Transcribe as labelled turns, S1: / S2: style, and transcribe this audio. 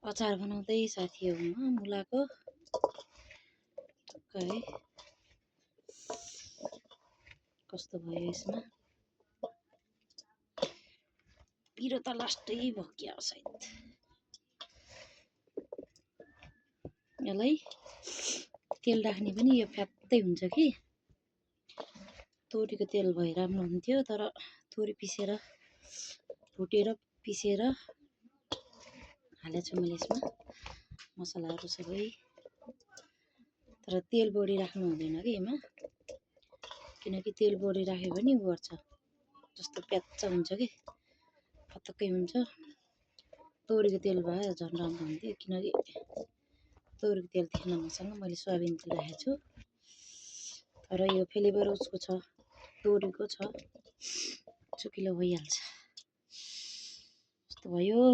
S1: अचार बनाउँदै साथीहरुमा मुलाको है कस्तो भयो यसमा पिरो त लास्टै भक्या सायद यसलाई तेल राख्ने पनि यो फ्यात्तै हुन्छ कि तोरीको तेल भए राम्रो हुन्थ्यो तर तोरी पिसेर भुटेर पिसेर हालेछु मैले यसमा मसलाहरु सबै तर तेल बढी राख्नु हुँदैन के यसमा किनकि तेल बढी राख्यो भने गर्छ जस्तो प्याच्च हुन्छ के पतक्कै हुन्छ तोरीको तेल भए झन् राम्रो हुन्थ्यो किनकि तोरीको तेल थिएन मसँग मैले सोयाबिन तेल राखेको छु तर यो फ्लेभर उसको छ तोरीको छ चुकिलो भइहाल्छ यस्तो भयो